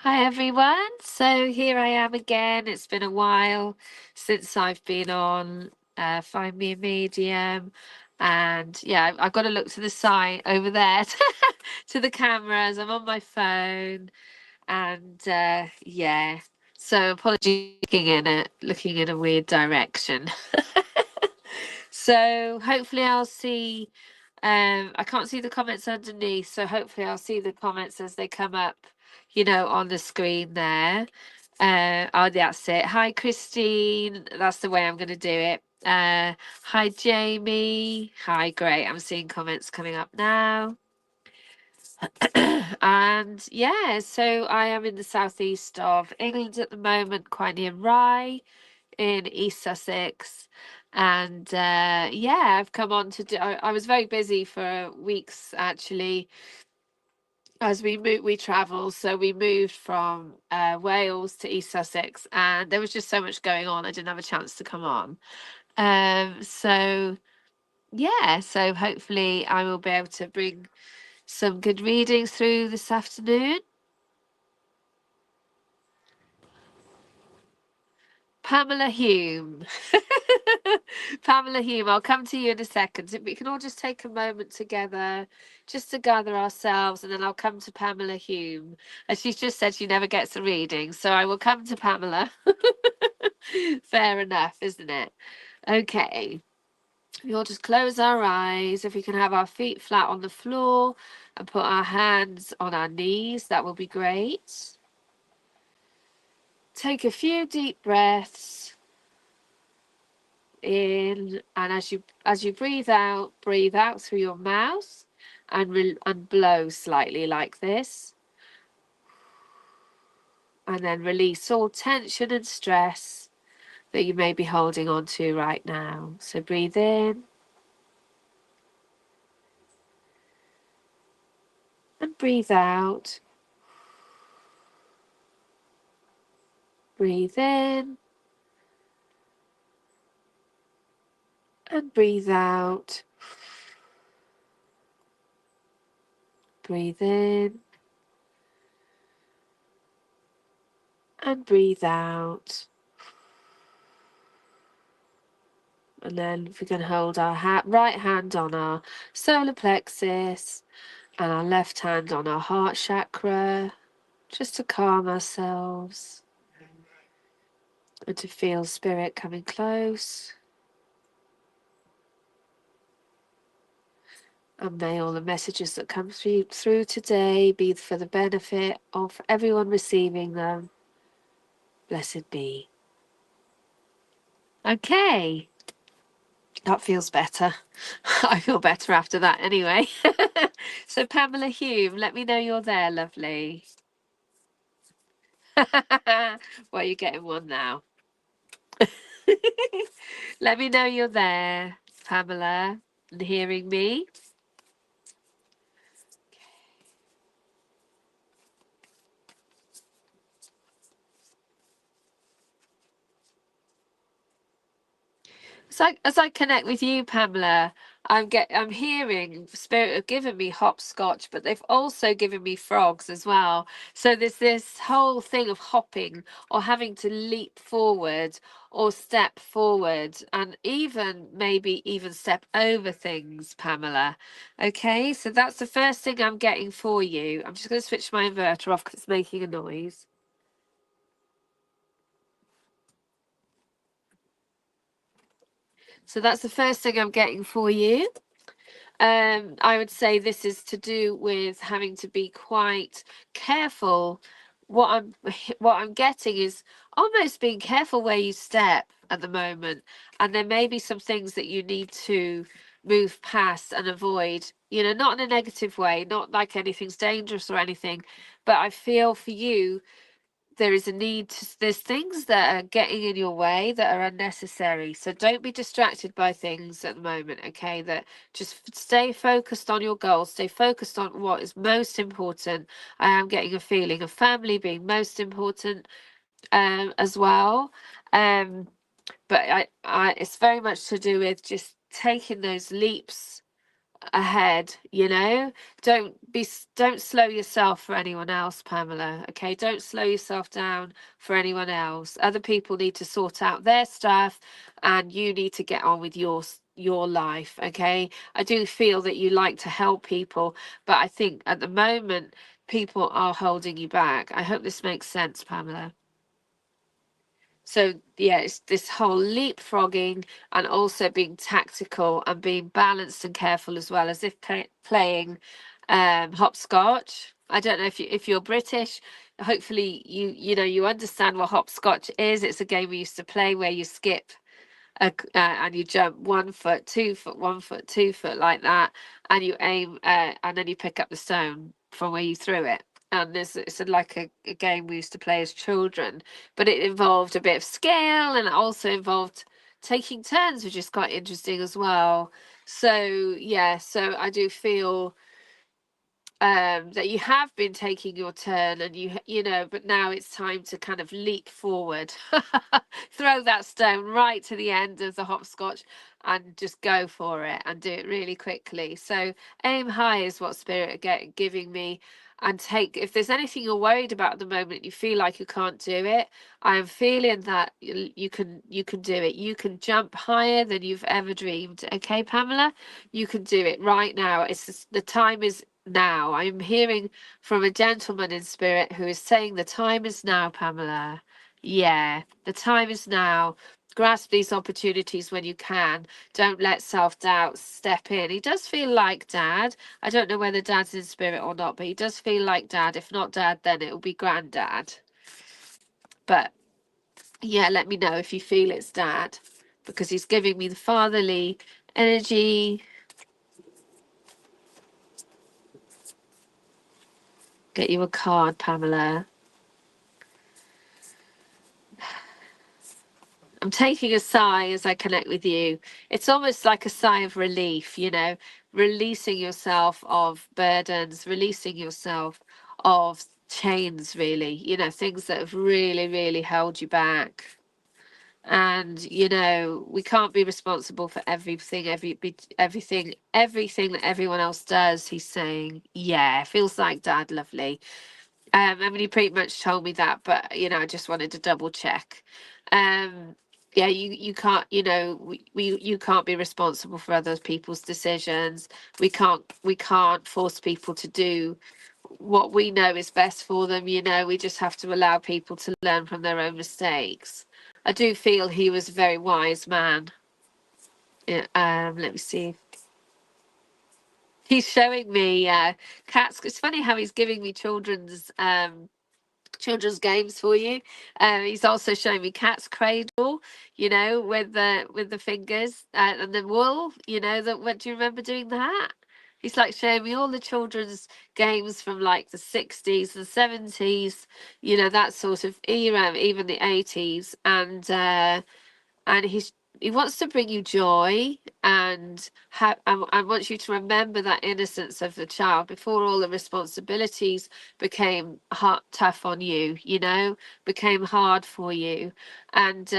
Hi everyone. So here I am again. It's been a while since I've been on Find Me a Medium. And yeah, I've got to look to the side over there to the cameras. I'm on my phone. And yeah. So apologies looking in a weird direction. So hopefully I'll see I can't see the comments underneath, so hopefully I'll see the comments as they come up, on the screen there. Oh, that's it. Hi, Christine. That's the way I'm going to do it. Hi, Jamie. Hi, great. I'm seeing comments coming up now. And yeah, so I am in the southeast of England at the moment, quite near Rye in East Sussex. And yeah, I've come on to do, I was very busy for weeks actually as we travel. So we moved from Wales to East Sussex, and there was just so much going on. I didn't have a chance to come on. So yeah, so hopefully I will be able to bring some good readings through this afternoon. Pamela Hume. Pamela Hume, I'll come to you in a second. We can all just take a moment together just to gather ourselves, and then I'll come to Pamela Hume. As she's just said, she never gets a reading, so I will come to Pamela. Fair enough, isn't it? Okay. We'll just close our eyes. If we can have our feet flat on the floor and put our hands on our knees, that will be great. Take a few deep breaths in, and as you breathe out through your mouth and blow slightly like this, and then release all tension and stress that you may be holding on to right now. So breathe in and breathe out. Breathe in and breathe out. Breathe in and breathe out. And then if we can hold our right hand on our solar plexus and our left hand on our heart chakra, just to calm ourselves and to feel spirit coming close. And may all the messages that come through today be for the benefit of everyone receiving them. Blessed be. Okay. That feels better. I feel better after that anyway. So Pamela Hume, let me know you're there, lovely. Well, you're getting one now. Let me know you're there, Pamela, and hearing me. as I connect with you, Pamela, I'm hearing Spirit have given me hopscotch, but they've also given me frogs as well. So there's this whole thing of hopping or having to leap forward or step forward and even maybe even step over things, Pamela. Okay, so that's the first thing I'm getting for you. I'm just going to switch my inverter off because it's making a noise. So that's the first thing I'm getting for you. I would say this is to do with having to be quite careful. What I'm getting is almost being careful where you step at the moment, and there may be some things that you need to move past and avoid. You know, not in a negative way, not like anything's dangerous or anything, but I feel for you there is a need to, there's things that are getting in your way that are unnecessary. So don't be distracted by things at the moment, okay? That just stay focused on your goals, stay focused on what is most important. I am getting a feeling of family being most important as well. But I it's very much to do with just taking those leaps ahead, you know. Don't slow yourself for anyone else, Pamela. Okay, don't slow yourself down for anyone else. Other people need to sort out their stuff and you need to get on with your life. Okay, I do feel that you like to help people, but I think at the moment people are holding you back. I hope this makes sense, Pamela. So yeah, it's this whole leapfrogging and also being tactical and being balanced and careful as well, as if playing hopscotch. I don't know if you're British. Hopefully you know you understand what hopscotch is. It's a game we used to play where you skip and you jump 1 foot, 2 foot, 1 foot, 2 foot like that, and you aim and then you pick up the stone from where you threw it. And it's like a game we used to play as children, but it involved a bit of skill and it also involved taking turns, which is quite interesting as well. So yeah, so I do feel that you have been taking your turn and you know, but now it's time to kind of leap forward, throw that stone right to the end of the hopscotch and just go for it and do it really quickly. So aim high is what Spirit are giving me. And take, if there's anything you're worried about at the moment, you feel like you can't do it, I'm feeling that you can do it. You can jump higher than you've ever dreamed. Okay, Pamela, you can do it right now. It's just, the time is now. I'm hearing from a gentleman in spirit who is saying the time is now, Pamela. Yeah, the time is now. Grasp these opportunities when you can. Don't let self-doubt step in. He does feel like dad. I don't know whether dad's in spirit or not, but he does feel like dad. If not dad, then it will be granddad. But yeah, let me know if you feel it's dad, because he's giving me the fatherly energy. Get you a card, Pamela. I'm taking a sigh as I connect with you. It's almost like a sigh of relief, you know, releasing yourself of burdens, releasing yourself of chains, really, you know, things that have really, really held you back. And you know, we can't be responsible for everything, everything that everyone else does. He's saying, yeah, feels like dad, lovely. I mean, he pretty much told me that, but you know, I just wanted to double check. Um, yeah, you can't, you know, you can't be responsible for other people's decisions. We can't force people to do what we know is best for them. You know, we just have to allow people to learn from their own mistakes. I do feel he was a very wise man. Yeah, let me see. He's showing me cats. It's funny how he's giving me children's games for you. He's also showing me cat's cradle, you know, with the fingers and the wool. You know that. What do you remember doing that? He's like showing me all the children's games from like the 60s, the 70s, you know, that sort of era, even the 80s, and he's he wants to bring you joy and wants you to remember that innocence of the child before all the responsibilities became hard, tough on you, you know, became hard for you. And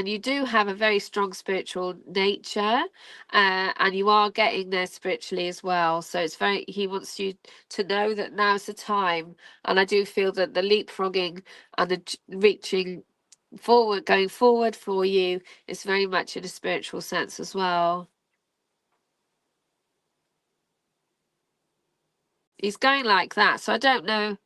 you do have a very strong spiritual nature, and you are getting there spiritually as well. So it's very, he wants you to know that now's the time. And I do feel that the leapfrogging and the reaching forward, going forward for you is very much in a spiritual sense as well. He's going like that. So I don't know.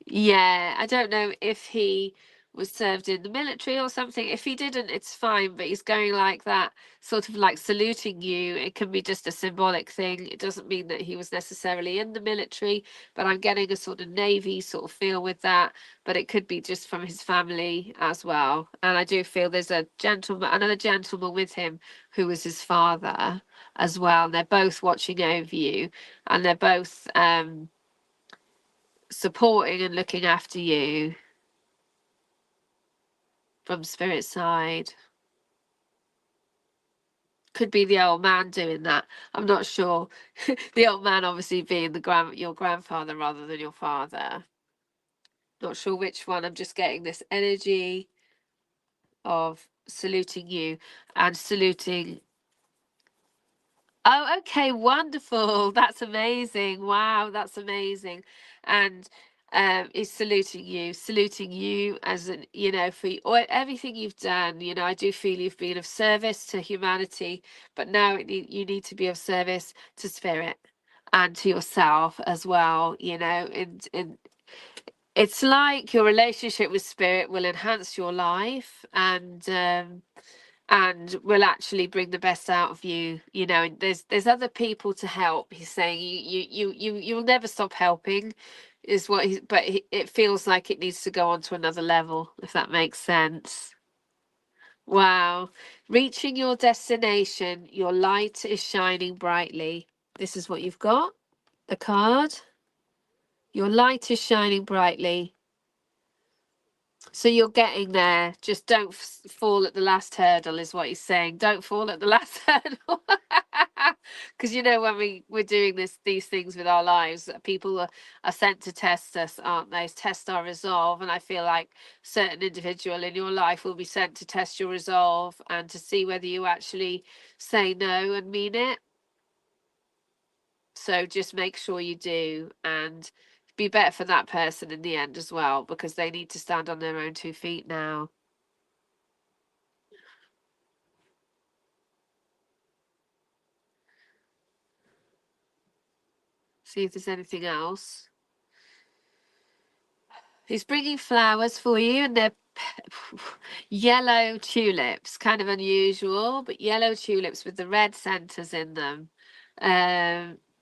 Yeah, I don't know if he was served in the military or something. If he didn't, it's fine, but he's going like that, sort of like saluting you. It can be just a symbolic thing. It doesn't mean that he was necessarily in the military, but I'm getting a sort of Navy sort of feel with that. But it could be just from his family as well. And I do feel there's a gentleman, another gentleman with him who was his father as well. And they're both watching over you, and they're both supporting and looking after you from spirit side. Could be the old man doing that. I'm not sure. The old man obviously being your grandfather rather than your father. Not sure which one. I'm just getting this energy of saluting you and saluting. Oh, okay, wonderful. That's amazing. Wow, that's amazing. And is saluting you as an, you know, for everything you've done. You know, I do feel you've been of service to humanity, but now you need to be of service to spirit and to yourself as well, you know, and it's like your relationship with spirit will enhance your life and will actually bring the best out of you, you know. And there's other people to help. He's saying you'll never stop helping is what he, but it feels like it needs to go on to another level, if that makes sense. Wow. Reaching your destination, your light is shining brightly. This is what you've got, the card. Your light is shining brightly. So you're getting there. Just don't fall at the last hurdle, is what he's saying. Don't fall at the last hurdle. Because you know, when we're doing these things with our lives, people are sent to test us, aren't they? Test our resolve. And I feel like certain individual in your life will be sent to test your resolve and to see whether you actually say no and mean it. So just make sure you do, and be better for that person in the end as well, because they need to stand on their own 2 feet now. See if there's anything else. He's bringing flowers for you, and they're yellow tulips, kind of unusual, but yellow tulips with the red centers in them.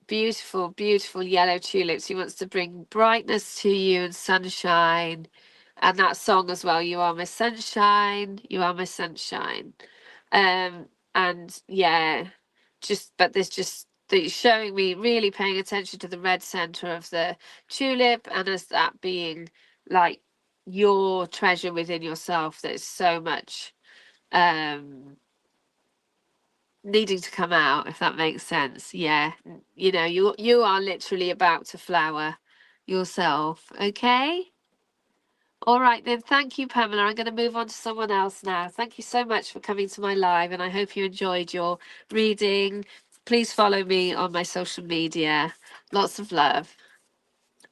Beautiful, beautiful yellow tulips. He wants to bring brightness to you and sunshine. And that song as well, You Are My Sunshine, You Are My Sunshine. And yeah, but there's just that showing me really paying attention to the red center of the tulip, and as that being like your treasure within yourself that's so much needing to come out, if that makes sense. Yeah, you know, you are literally about to flower yourself. Okay. All right, then. Thank you, Pamela. I'm going to move on to someone else now. Thank you so much for coming to my live, and I hope you enjoyed your reading. Please follow me on my social media. Lots of love.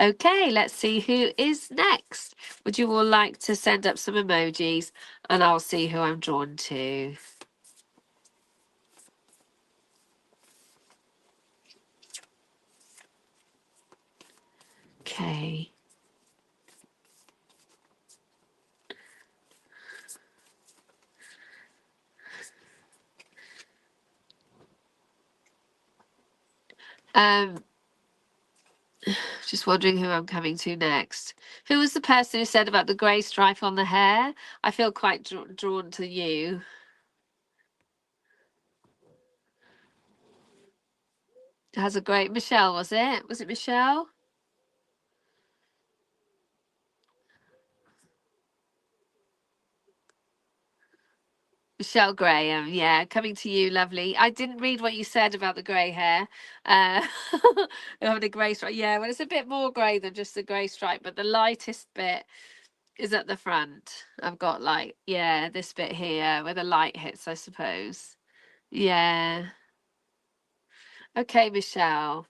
Okay, let's see who is next. Would you all like to send up some emojis, and I'll see who I'm drawn to. Okay. Just wondering who I'm coming to next. Who was the person who said about the grey stripe on the hair? I feel quite drawn to you. It has a great Michelle, was it? Was it Michelle? Michelle Graham, yeah, coming to you, lovely. I didn't read what you said about the grey hair. Uh, having a grey stripe. Yeah, well, it's a bit more grey than just the grey stripe, but the lightest bit is at the front. I've got like, yeah, this bit here where the light hits, I suppose. Yeah. Okay, Michelle.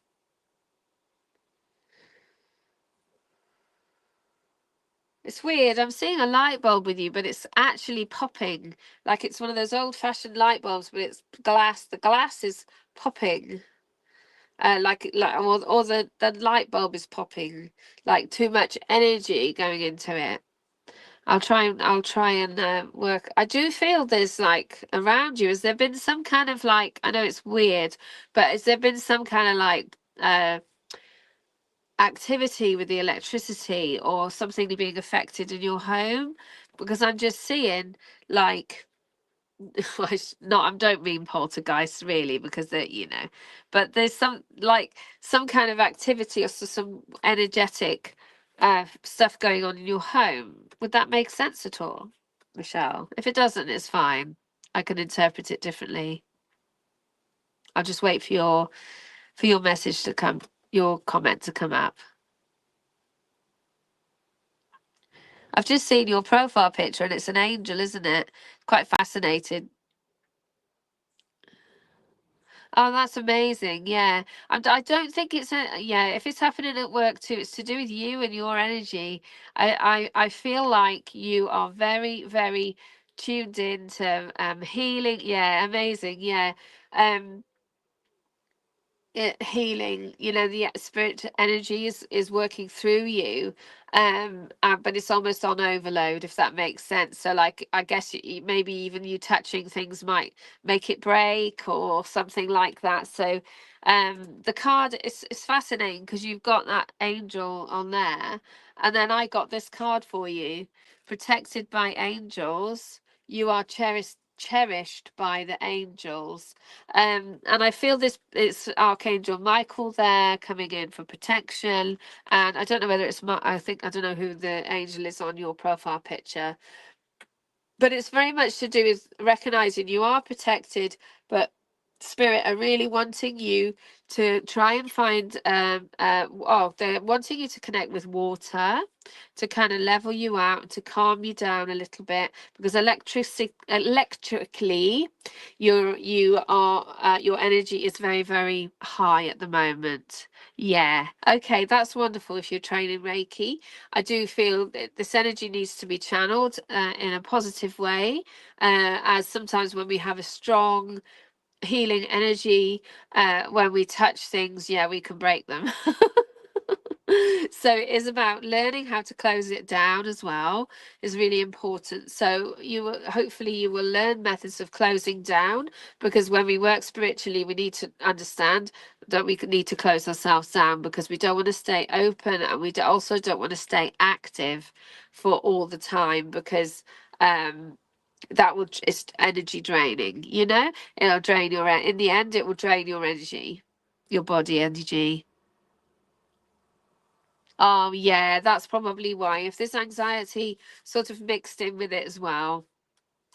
It's weird. I'm seeing a light bulb with you, but it's actually popping. Like it's one of those old-fashioned light bulbs, but it's glass. The glass is popping. Or the light bulb is popping. Like too much energy going into it. I'll try and work. I do feel there's like around you. Has there been some kind of like, I know it's weird, but has there been some kind of like activity with the electricity or something being affected in your home? Because I'm just seeing like I don't mean poltergeists really because they're, but there's some like some kind of activity or some energetic stuff going on in your home. Would that make sense at all, Michelle? If it doesn't, it's fine. I can interpret it differently. I'll just wait for your message to come, your comment to come up. I've just seen your profile picture and it's an angel, isn't it? Quite fascinated. Oh, that's amazing. Yeah. I don't think it's yeah, if it's happening at work too, it's to do with you and your energy. I feel like you are very, very tuned into healing. Yeah, amazing. Yeah. Um healing, the spirit energy is working through you, but it's almost on overload, if that makes sense. So like I guess maybe even you touching things might make it break or something like that. So the card is fascinating because you've got that angel on there, and then I got this card for you: protected by angels, you are cherished by the angels. And I feel this, it's Archangel Michael there coming in for protection. And I don't know whether it's I don't know who the angel is on your profile picture, but it's very much to do with recognizing you are protected, but spirit are really wanting you to try and find they're wanting you to connect with water to kind of level you out, to calm you down a little bit, because electrically your energy is very, very high at the moment. Yeah, okay, that's wonderful. If you're training Reiki, I do feel that this energy needs to be channeled in a positive way, as sometimes when we have a strong healing energy, when we touch things, yeah, we can break them. So it is about learning how to close it down as well, is really important. So hopefully you will learn methods of closing down, because when we work spiritually, we need to understand that we need to close ourselves down, because we don't want to stay open, and we also don't want to stay active for all the time, because that will just energy draining, it'll drain in the end it will drain your energy, your body energy. Oh, yeah, that's probably why. If there's anxiety sort of mixed in with it as well,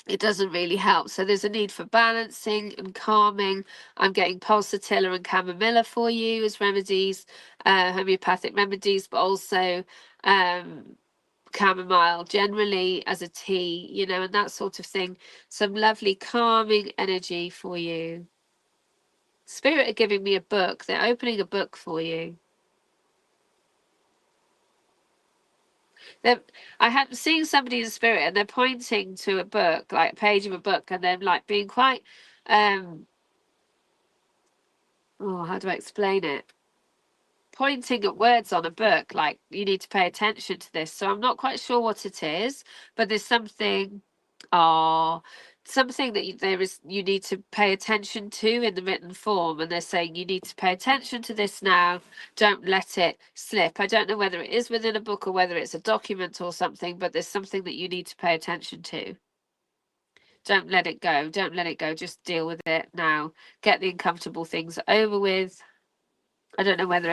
it doesn't really help. So there's a need for balancing and calming. I'm getting pulsatilla and chamomilla for you as remedies, homeopathic remedies, but also chamomile generally as a tea, and that sort of thing. Some lovely calming energy for you. Spirit are giving me a book. They're opening a book for you. I had seen somebody in spirit and they're pointing to a book, like a page of a book, and then like being quite how do I explain it? Pointing at words on a book, like you need to pay attention to this. So I'm not quite sure what it is, but there's something something that you need to pay attention to in the written form, and they're saying you need to pay attention to this now, don't let it slip. I don't know whether it is within a book or whether it's a document or something, but there's something that you need to pay attention to. Don't let it go, just deal with it now, get the uncomfortable things over with. I don't know what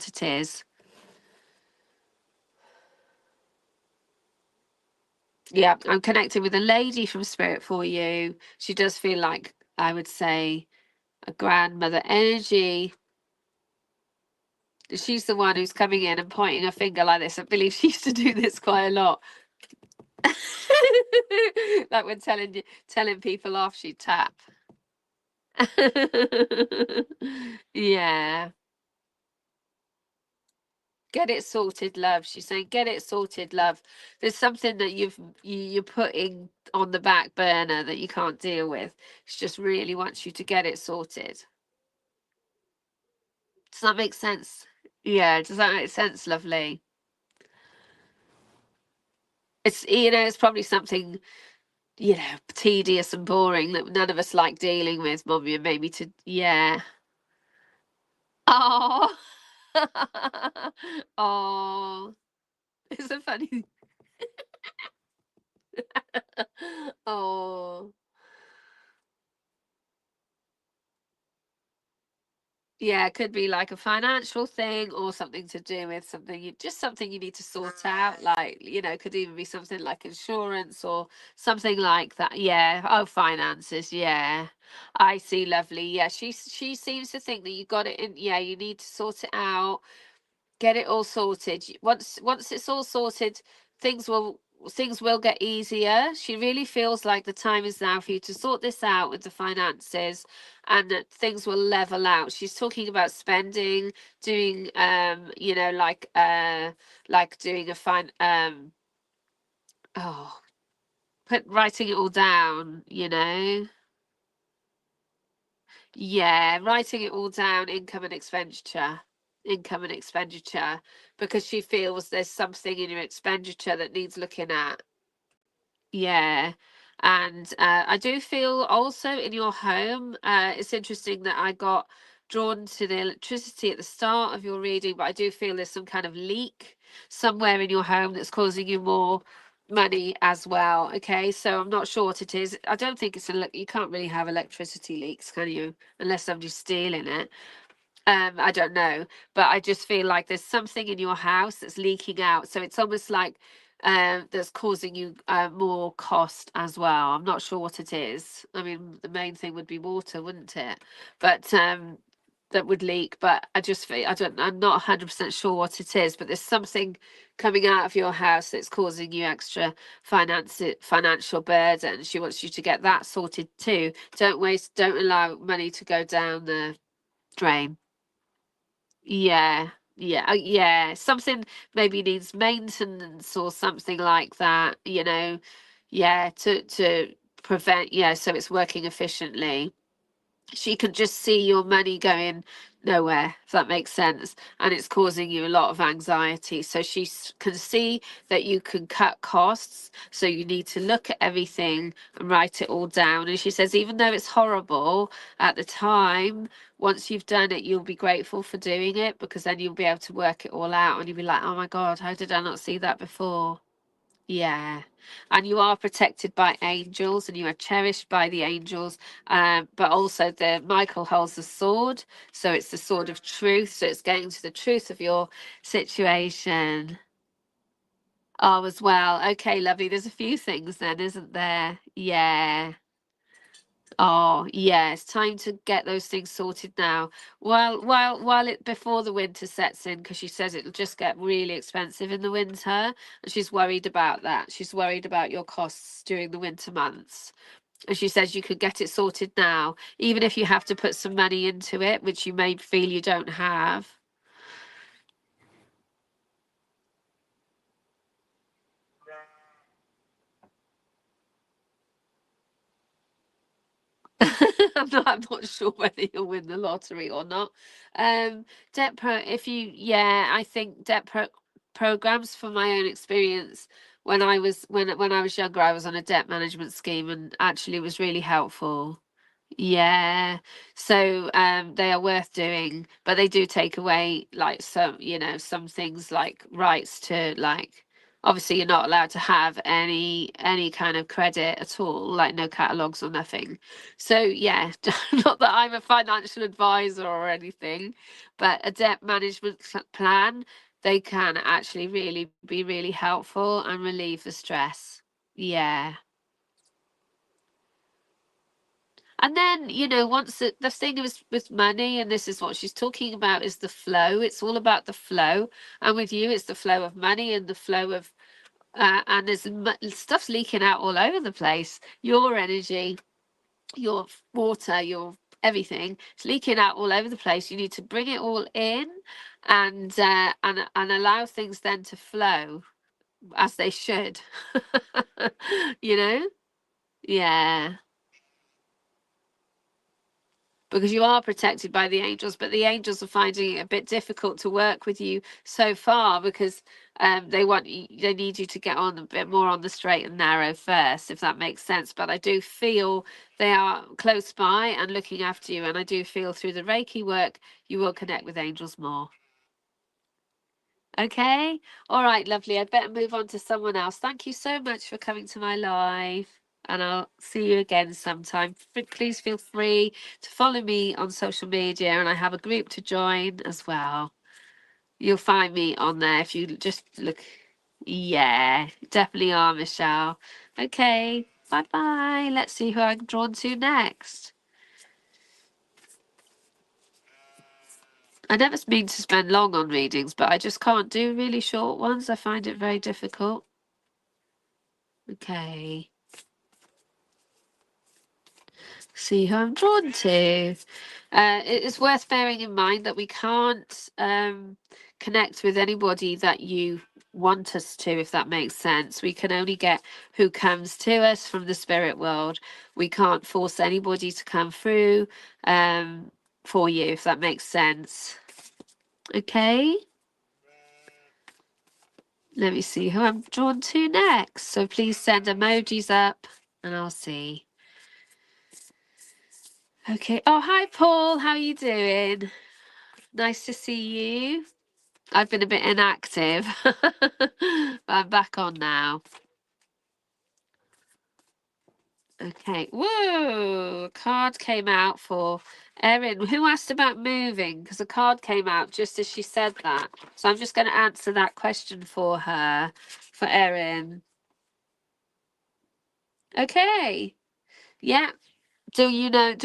it is. Yeah, I'm connecting with a lady from Spirit for you. She does feel like, I would say, a grandmother energy. She's the one who's coming in and pointing a finger like this. I believe she used to do this quite a lot. Like when telling people off, she'd tap. Yeah. Get it sorted, love. She's saying, get it sorted, love. There's something that you're putting on the back burner that you can't deal with. She just really wants you to get it sorted. Does that make sense? Yeah, does that make sense, lovely? It's, it's probably something, tedious and boring that none of us like dealing with, Mommy, and maybe yeah. Oh. Oh. It's a funny. Oh. Yeah, it could be like a financial thing or something to do with something you need to sort out. Like, could even be something like insurance or something like that. Yeah. Oh, finances. Yeah. I see, lovely. Yeah, she seems to think that you got it in. Yeah, you need to sort it out, get it all sorted. Once it's all sorted, things will things will get easier. She really feels like the time is now for you to sort this out with the finances, and that things will level out. She's talking about spending, doing like doing a fine oh writing it all down, Yeah, writing it all down, income and expenditure, because she feels there's something in your expenditure that needs looking at. Yeah. And I do feel also in your home, it's interesting that I got drawn to the electricity at the start of your reading, but I do feel there's some kind of leak somewhere in your home that's causing you more money as well. Okay, so I'm not sure what it is. I don't think you can't really have electricity leaks, can you? Unless somebody's stealing it. I don't know, but I just feel like there's something in your house that's leaking out. So it's almost like that's causing you more cost as well. I'm not sure what it is. I mean, the main thing would be water, wouldn't it? But that would leak. But I just feel I'm not 100% sure what it is. But there's something coming out of your house that's causing you extra financial burden. She wants you to get that sorted too. Don't allow money to go down the drain. Yeah, yeah. Something maybe needs maintenance or something like that, Yeah, to prevent, yeah, so it's working efficiently. She can just see your money going nowhere, if that makes sense, and it's causing you a lot of anxiety. So can see that you can cut costs, so you need to look at everything and write it all down. And she says, even though it's horrible at the time, once you've done it, you'll be grateful for doing it, because then you'll be able to work it all out and you'll be like, oh my God, how did I not see that before? Yeah, and you are protected by angels and you are cherished by the angels. But also the Michael holds the sword, so it's the sword of truth. So it's getting to the truth of your situation. Oh, as well. Okay, lovely. There's a few things then, isn't there? Yeah. Oh, yeah, it's time to get those things sorted now. While it before the winter sets in, because she says it'll just get really expensive in the winter, and she's worried about that. She's worried about your costs during the winter months. And she says you could get it sorted now, even if you have to put some money into it, which you may feel you don't have. I'm not sure whether you'll win the lottery or not. Yeah, I think programs, from my own experience, when I was younger, I was on a debt management scheme and actually was really helpful. Yeah. So they are worth doing, but they do take away like some things like rights to, like, obviously you're not allowed to have any kind of credit at all, like no catalogs or nothing. So yeah, not that I'm a financial advisor or anything, but a debt management plan, they can actually really be really helpful and relieve the stress. Yeah. And then, you know, once the thing is with money, and this is what she's talking about, is the flow. It's all about the flow. And with you, it's the flow of money and the flow of, and there's stuff's leaking out all over the place. Your energy, your water, your everything, it's leaking out all over the place. You need to bring it all in and allow things then to flow as they should. You know? Yeah. Because you are protected by the angels, but the angels are finding it a bit difficult to work with you so far because they need you to get on a bit more on the straight and narrow first, if that makes sense. But I do feel they are close by and looking after you, and I do feel through the Reiki work you will connect with angels more. Okay, all right, lovely. I'd better move on to someone else. Thank you so much for coming to my live, and I'll see you again sometime. Please feel free to follow me on social media, and I have a group to join as well. You'll find me on there if you just look. Yeah, definitely are, Michelle. Okay, bye bye. Let's see who I'm drawn to next. I never mean to spend long on readings, but I just can't do really short ones. I find it very difficult. Okay. See who I'm drawn to. It is worth bearing in mind that we can't connect with anybody that you want us to, if that makes sense. We can only get who comes to us from the spirit world. We can't force anybody to come through for you, if that makes sense. Okay. Let me see who I'm drawn to next. So please send emojis up and I'll see. Okay. Oh, hi, Paul. How are you doing? Nice to see you. I've been a bit inactive, but I'm back on now. Okay. Whoa! A card came out for Erin. Who asked about moving? Because a card came out just as she said that. So I'm just going to answer that question for her, for Erin. Okay. Yeah. Do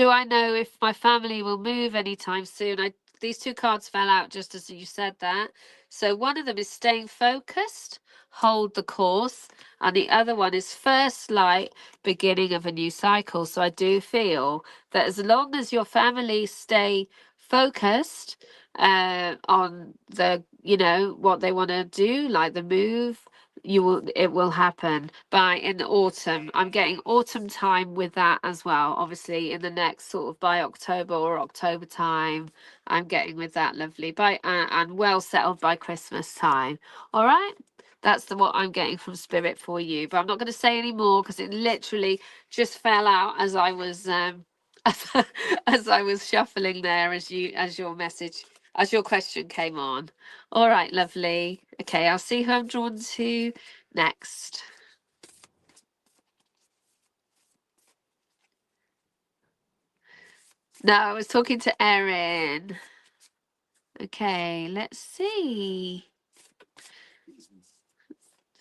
I know if my family will move anytime soon? These two cards fell out just as you said that. So one of them is staying focused, hold the course, and the other one is first light, beginning of a new cycle. So I do feel that as long as your family stay focused on what they want to do, like the move, it will happen in the autumn. I'm getting autumn time with that as well. Obviously in the next sort of by October or October time, I'm getting with that, lovely, and well settled by Christmas time. All right, that's what I'm getting from spirit for you, but I'm not going to say any more because it literally just fell out as I was as I was shuffling there as your question came on. All right, lovely. Okay, I'll see who I'm drawn to next. No, I was talking to Erin. Okay, let's see.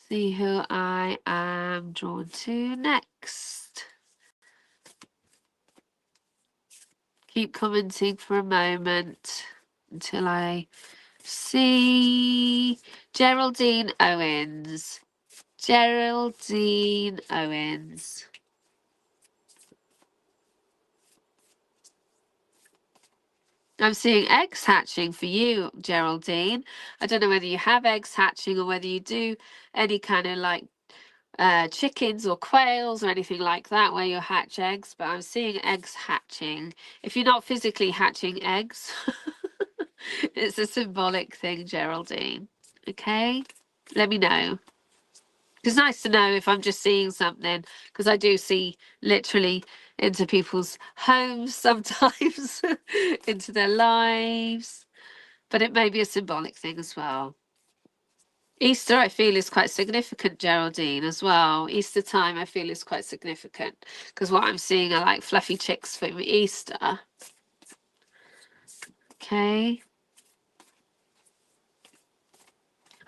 See who I am drawn to next. Keep commenting for a moment until I see Geraldine Owens. Geraldine Owens. I'm seeing eggs hatching for you, Geraldine. I don't know whether you have eggs hatching or whether you do any kind of like chickens or quails or anything like that where you hatch eggs, but I'm seeing eggs hatching. If you're not physically hatching eggs, it's a symbolic thing, Geraldine. Okay, let me know. It's nice to know if I'm just seeing something, because I do see literally into people's homes sometimes, into their lives, but it may be a symbolic thing as well. Easter, I feel, is quite significant, Geraldine, as well. Easter time, I feel, is quite significant because what I'm seeing are like fluffy chicks for Easter. Okay.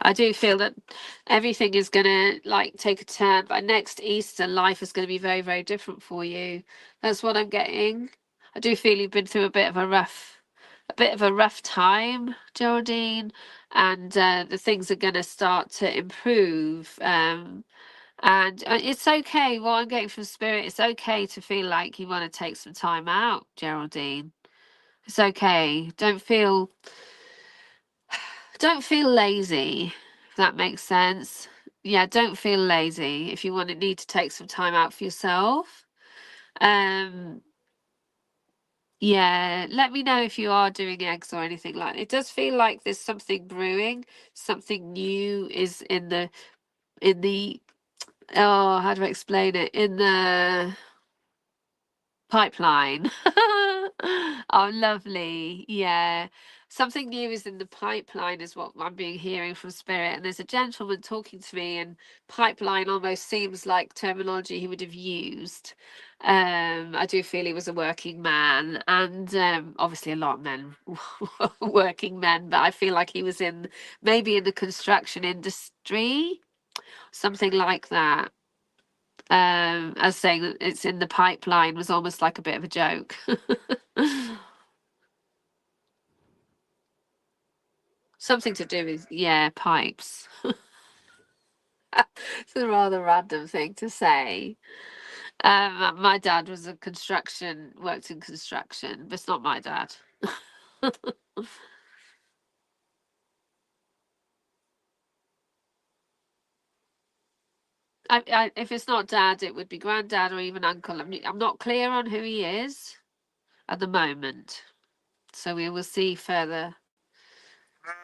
I do feel that everything is going to like take a turn. By next Easter, life is going to be very, very different for you. That's what I'm getting. I do feel you've been through a bit of a rough time, Geraldine, and the things are going to start to improve. And it's okay. What I'm getting from Spirit, it's okay to feel like you want to take some time out, Geraldine. It's okay. Don't feel lazy, if that makes sense. Yeah, don't feel lazy if you need to take some time out for yourself. Yeah, let me know if you are doing eggs or anything like that. It does feel like there's something brewing, something new is in the oh, how do I explain it? In the pipeline. Oh, lovely. Yeah. Something new is in the pipeline, is what I'm being hearing from Spirit. And there's a gentleman talking to me, and pipeline almost seems like terminology he would have used. I do feel he was a working man, and obviously a lot of men working men, but I feel like he was maybe in the construction industry, something like that. As saying that it's in the pipeline was almost like a bit of a joke. Something to do with, yeah, pipes. It's a rather random thing to say. My dad was worked in construction, but it's not my dad. If it's not dad, it would be granddad or even uncle. I'm not clear on who he is at the moment. So we will see further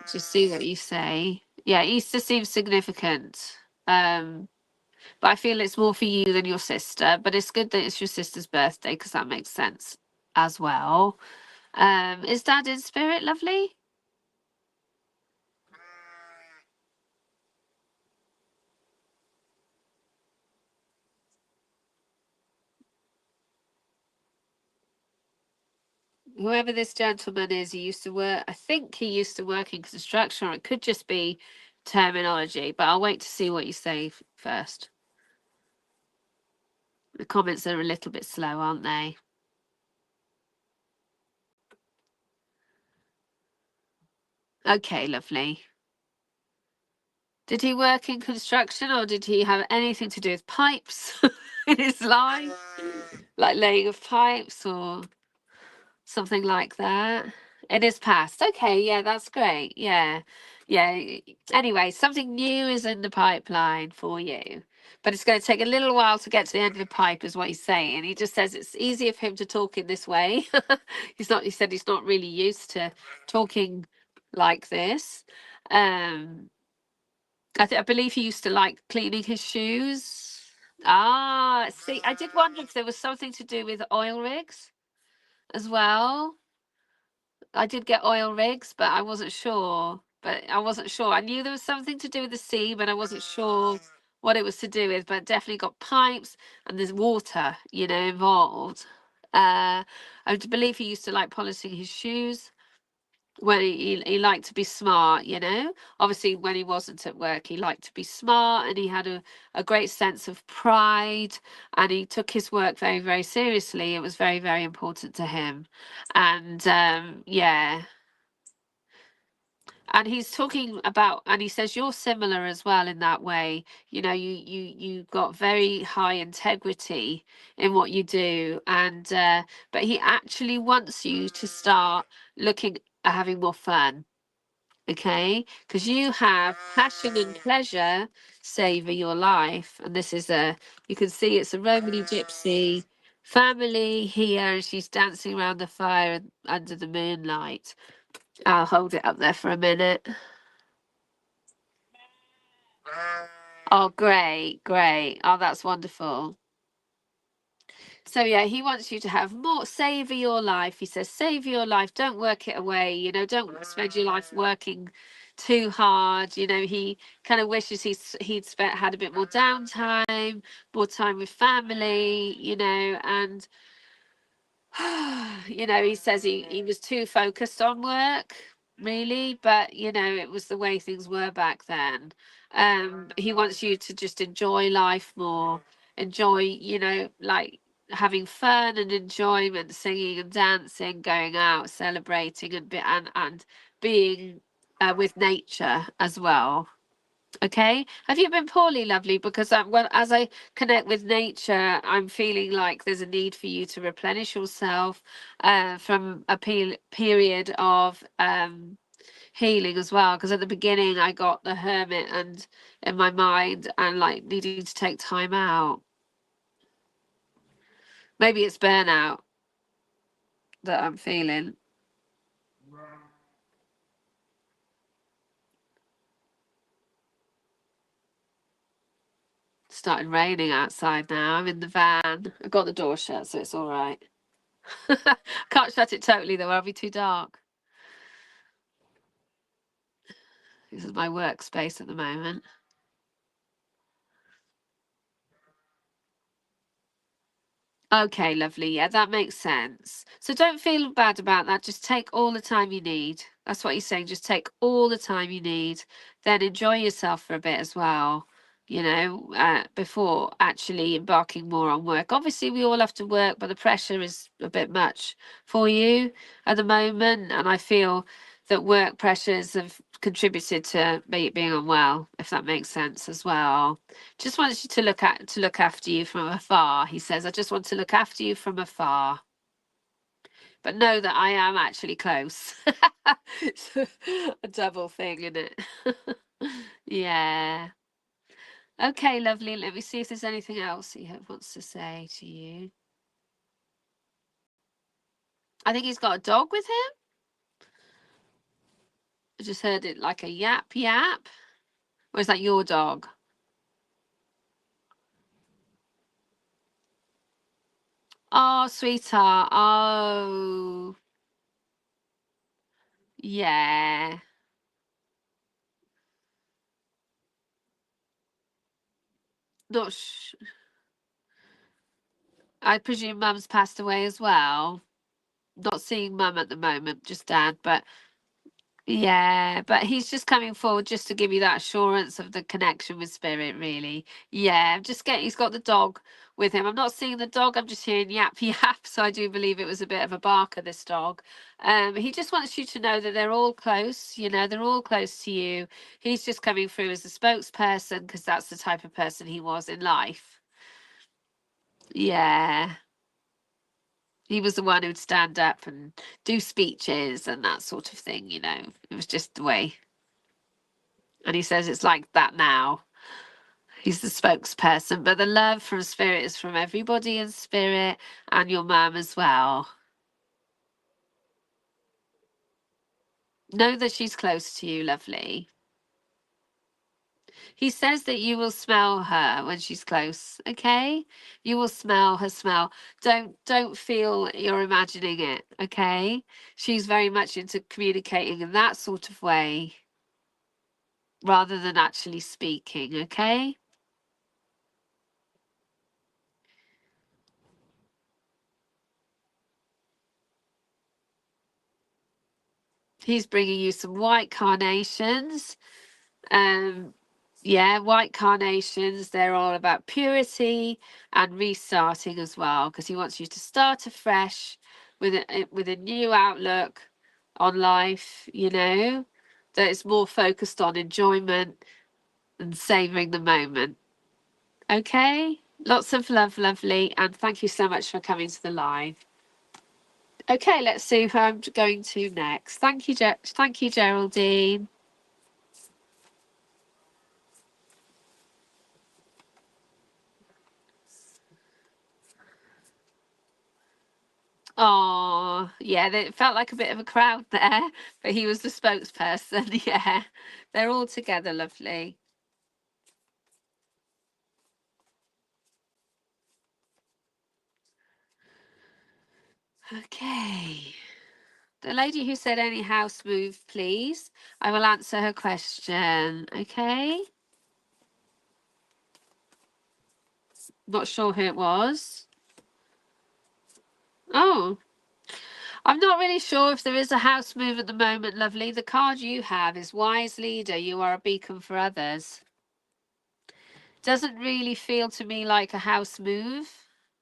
to see what you say. Yeah, Easter seems significant. But I feel it's more for you than your sister. But it's good that it's your sister's birthday because that makes sense as well. Is Dad in spirit, lovely? Whoever this gentleman is, he used to work. I think he used to work in construction, or it could just be terminology. But I'll wait to see what you say first. The comments are a little bit slow, aren't they? Okay, lovely. Did he work in construction, or did he have anything to do with pipes in his life? Like laying of pipes or something like that? In his past. Okay, yeah, that's great. Yeah. Yeah. Anyway, something new is in the pipeline for you. But it's going to take a little while to get to the end of the pipe, is what he's saying. He just says it's easier for him to talk in this way. He said he's not really used to talking like this. Um I believe he used to like cleaning his shoes. Ah, see, I did wonder if there was something to do with oil rigs as well. I did get oil rigs, but I wasn't sure. I knew there was something to do with the sea, but I wasn't sure what it was to do with. But definitely got pipes and there's water, involved. I believe he used to like polishing his shoes when he liked to be smart, obviously when he wasn't at work he liked to be smart, and he had a great sense of pride, and he took his work very, very seriously. It was very, very important to him. And yeah, and he's talking about, and he says you're similar as well in that way. You got very high integrity in what you do, and but he actually wants you to start looking at having more fun. Okay, because you have passion and pleasure savor your life. And this is you can see it's a Romany gypsy family here, and she's dancing around the fire under the moonlight. I'll hold it up there for a minute. Oh, great, great. Oh, that's wonderful. So yeah, he wants you to have more, savor your life. He says, savor your life. Don't work it away. Don't spend your life working too hard. He kind of wishes had a bit more downtime, more time with family. And he says he was too focused on work. really, but you know, it was the way things were back then. He wants you to just enjoy life more, enjoy, you know, like having fun and enjoyment, singing and dancing, going out, celebrating, and being with nature as well. Okay. Have you been poorly, lovely? Because well, as I connect with nature, I'm feeling like there's a need for you to replenish yourself from a period of healing as well. Because at the beginning, I got the hermit and in my mind and like needing to take time out. Maybe it's burnout that I'm feeling. It's starting raining outside now. I'm in the van. I've got the door shut, so it's all right. Can't shut it totally though, I'll be too dark. This is my workspace at the moment. Okay, lovely. Yeah, that makes sense. So don't feel bad about that. Just take all the time you need. That's what he's saying. Just take all the time you need. Then enjoy yourself for a bit as well, you know, before actually embarking more on work. Obviously, we all have to work, but the pressure is a bit much for you at the moment. And I feel that work pressures have contributed to me being unwell, if that makes sense as well. Just wants you to look after you from afar. He says, I just want to look after you from afar, but know that I am actually close. It's a double thing, isn't it? Yeah. Okay, lovely. Let me see if there's anything else he wants to say to you. I think he's got a dog with him. I just heard it like a yap yap. Or is that your dog? Oh, sweetheart. Oh, yeah. Not I presume mum's passed away as well. Not seeing mum at the moment, just dad. But yeah, but he's just coming forward just to give you that assurance of the connection with spirit, really. Yeah, he's got the dog with him. I'm not seeing the dog, I'm just hearing yap yap. So I do believe it was a bit of a barker, this dog. He just wants you to know that they're all close, you know, they're all close to you. He's just coming through as a spokesperson because that's the type of person he was in life. Yeah. He was the one who'd stand up and do speeches and that sort of thing, you know. It was just the way. And he says it's like that now. He's the spokesperson, but the love from spirit is from everybody in spirit and your mum as well. Know that she's close to you, lovely. He says that you will smell her when she's close, okay? You will smell her smell. Don't feel you're imagining it, okay? She's very much into communicating in that sort of way rather than actually speaking, okay? He's bringing you some white carnations. Um, yeah, white carnations, they're all about purity and restarting as well, because he wants you to start afresh with a new outlook on life, you know, that is more focused on enjoyment and savoring the moment. Okay? Lots of love, lovely, and thank you so much for coming to the live. Okay, let's see who I'm going to next. Thank you, thank you, Geraldine. Oh, yeah, it felt like a bit of a crowd there, but he was the spokesperson. Yeah, they're all together, lovely. Okay. The lady who said any house move, please. I will answer her question. Okay. Not sure who it was. Oh, I'm not really sure if there is a house move at the moment, lovely. The card you have is Wise Leader. You are a beacon for others. Doesn't really feel to me like a house move.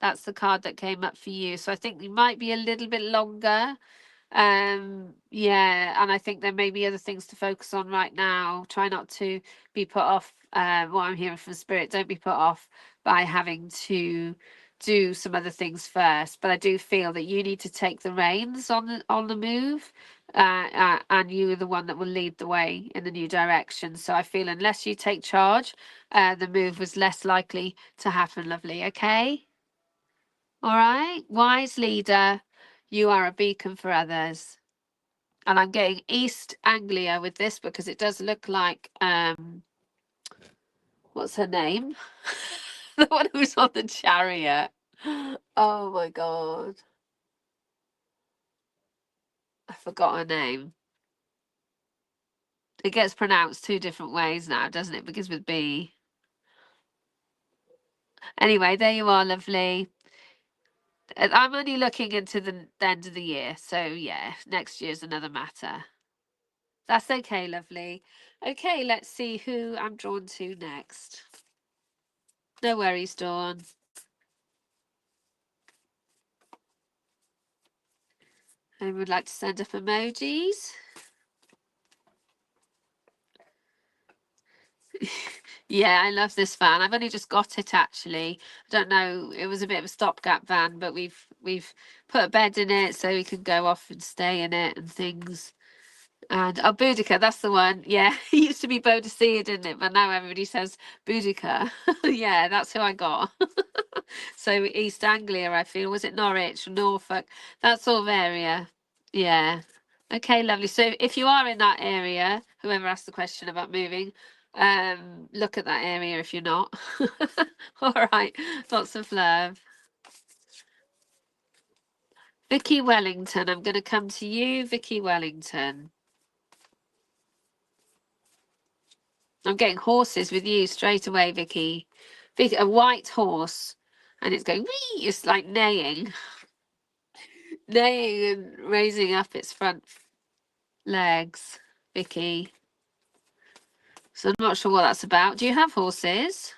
That's the card that came up for you. So I think you might be a little bit longer. Yeah, and I think there may be other things to focus on right now. Try not to be put off. What I'm hearing from Spirit, don't be put off by having to do some other things first. But I do feel that you need to take the reins on the move, and you are the one that will lead the way in the new direction. So I feel unless you take charge, the move was less likely to happen. Lovely, okay. All right, Wise Leader, you are a beacon for others. And I'm getting East Anglia with this because it does look like what's her name? The one who's on the chariot. Oh my god. I forgot her name. It gets pronounced two different ways now, doesn't it? It begins with B. Anyway, there you are, lovely. I'm only looking into the end of the year, so yeah, next year's another matter. That's okay, lovely. Okay, let's see who I'm drawn to next. No worries, Dawn. I would like to send up emojis. Yeah, I love this van. I've only just got it actually. I don't know, it was a bit of a stopgap van, but we've put a bed in it so we can go off and stay in it and things. And oh, Boudica, that's the one. Yeah, it used to be Boadicea, didn't it? But now everybody says Boudica. Yeah, that's who I got. So East Anglia, I feel. Was it Norwich, Norfolk? That sort of area. Yeah. Okay, lovely. So if you are in that area, whoever asked the question about moving, look at that area if you're not. All right. Lots of love. Vicky Wellington, I'm going to come to you, Vicky Wellington. I'm getting horses with you straight away, Vicky. A white horse, and it's going, wee! It's like neighing. Neighing and raising up its front legs, Vicky. So I'm not sure what that's about. Do you have horses?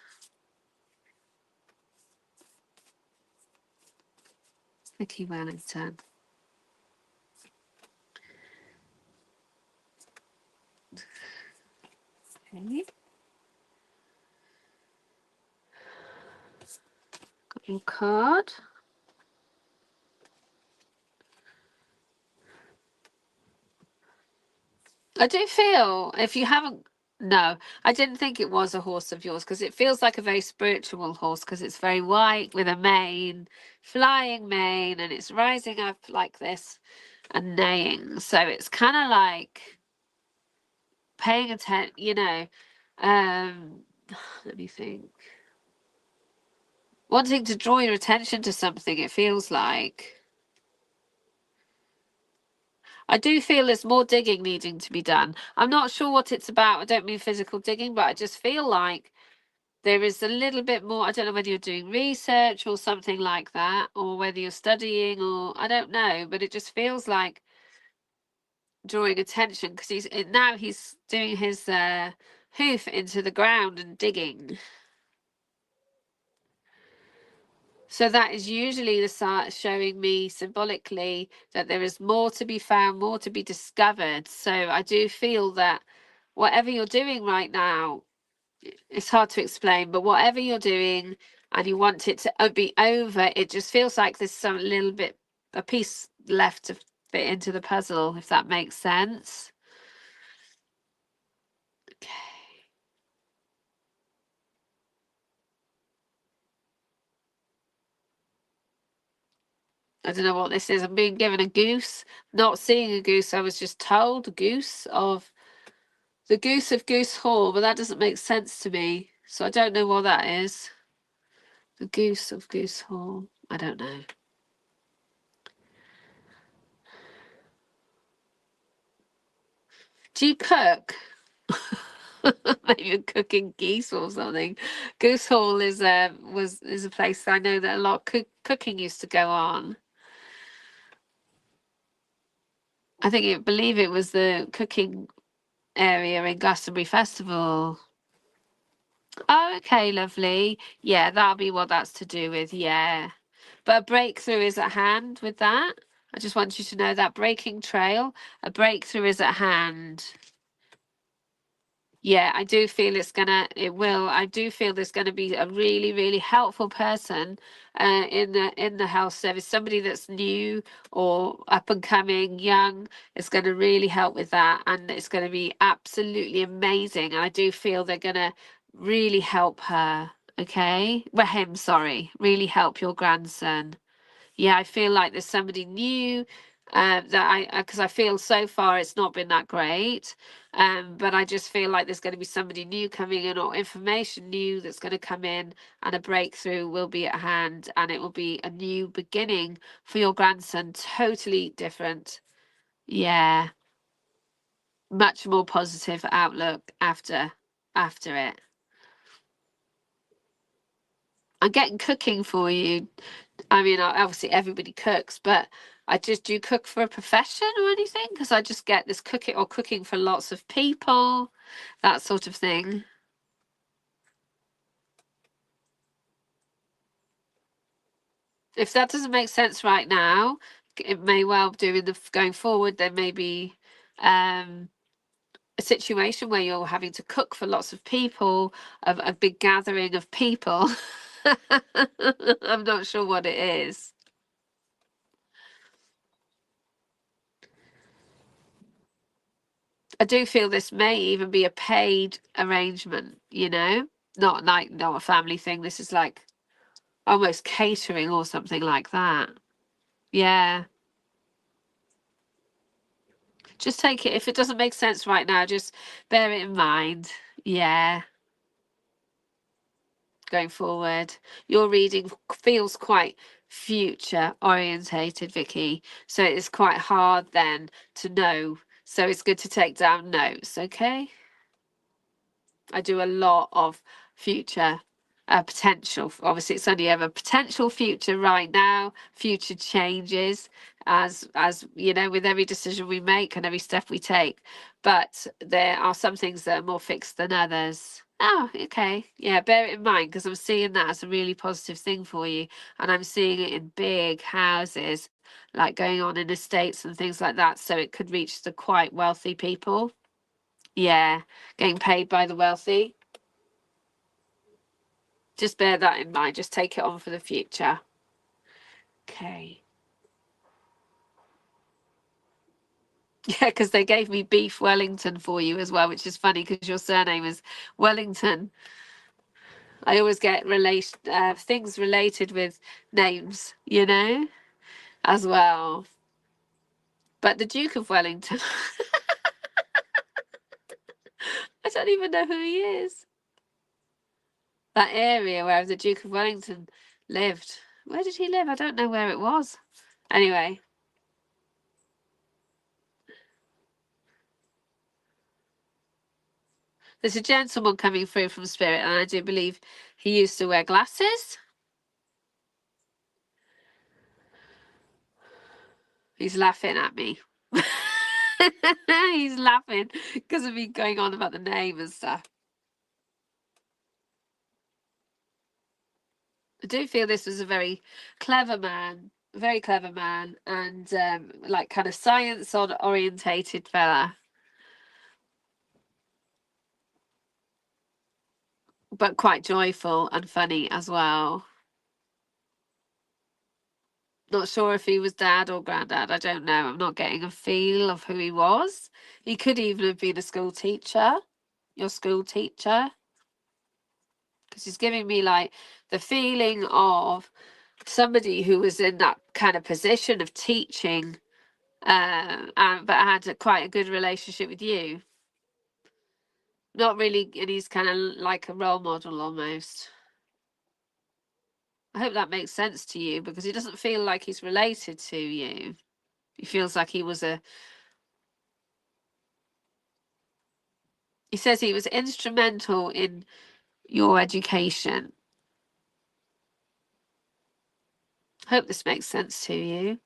Vicky Wellington. Okay. Got your card. I do feel if you haven't, no, I didn't think it was a horse of yours because it feels like a very spiritual horse because it's very white with a mane, flying mane, and it's rising up like this and neighing. So it's kind of like paying attention, let me think. Wanting to draw your attention to something, it feels like. I do feel there's more digging needing to be done. I'm not sure what it's about. I don't mean physical digging, but I just feel like there is a little bit more. I don't know whether you're doing research or something like that, or whether you're studying, or I don't know, but it just feels like drawing attention because he's doing his hoof into the ground and digging. So that is usually the start showing me symbolically that there is more to be found, more to be discovered. So I do feel that whatever you're doing right now, it's hard to explain, but whatever you're doing and you want it to be over, it just feels like there's some little bit, a piece left to fit into the puzzle, if that makes sense. Okay. I don't know what this is. I'm being given a goose. Not seeing a goose. I was just told goose of the Goose of Goose Hall, but that doesn't make sense to me. So I don't know what that is. The Goose of Goose Hall. I don't know. Do you cook? Maybe you're cooking geese or something. Goose Hall is a place I know that a lot of cooking used to go on. I believe it was the cooking area in Glastonbury Festival. Oh, okay, lovely. Yeah, that'll be what that's to do with. Yeah. But a breakthrough is at hand with that. I just want you to know that breaking trail, a breakthrough is at hand. Yeah, I do feel it will. I do feel there's gonna be a really, really helpful person in the health service, somebody that's new or up and coming, young. It's gonna really help with that, and it's gonna be absolutely amazing. And I do feel they're gonna really help her. Okay, well, him, sorry, really help your grandson. Yeah, I feel like there's somebody new that because I feel so far it's not been that great. But I just feel like there's going to be somebody new coming in or information new that's going to come in, and a breakthrough will be at hand, and it will be a new beginning for your grandson, totally different. Yeah, much more positive outlook after it. I'm getting cooking for you. I mean, obviously everybody cooks, but do you cook for a profession or anything? Because I just get this cooking for lots of people, that sort of thing. If that doesn't make sense right now, it may well do in the going forward. There may be a situation where you're having to cook for lots of people, of a big gathering of people. I'm not sure what it is. I do feel this may even be a paid arrangement, not a family thing. This is like almost catering or something like that. Yeah. Just take it. If it doesn't make sense right now, just bear it in mind. Yeah. Going forward. Your reading feels quite future orientated, Vicky. So it's quite hard then to know. So it's good to take down notes, okay? I do a lot of future potential. Obviously, it's only ever potential future right now. Future changes as you know, with every decision we make and every step we take. But there are some things that are more fixed than others. Oh, okay. Yeah, bear it in mind because I'm seeing that as a really positive thing for you. And I'm seeing it in big houses, like going on in estates and things like that. So it could reach the quite wealthy people. Yeah, getting paid by the wealthy. Just bear that in mind. Just take it on for the future. Okay. Yeah, because they gave me beef Wellington for you as well, which is funny because your surname is Wellington. I always get things related with names, as well. But the Duke of Wellington, I don't even know who he is. That area where the Duke of Wellington lived. Where did he live? I don't know where it was. Anyway, there's a gentleman coming through from Spirit, and I do believe he used to wear glasses. He's laughing at me. He's laughing because of me going on about the name and stuff. I do feel this was a very clever man, and like kind of science orientated fella, but quite joyful and funny as well. Not sure if he was dad or granddad. I don't know. I'm not getting a feel of who he was. He could even have been a school teacher, your school teacher, because he's giving me like the feeling of somebody who was in that kind of position of teaching, but had quite a good relationship with you. Not really, and he's kind of like a role model almost. I hope that makes sense to you because he doesn't feel like he's related to you. He feels like he says he was instrumental in your education. I hope this makes sense to you.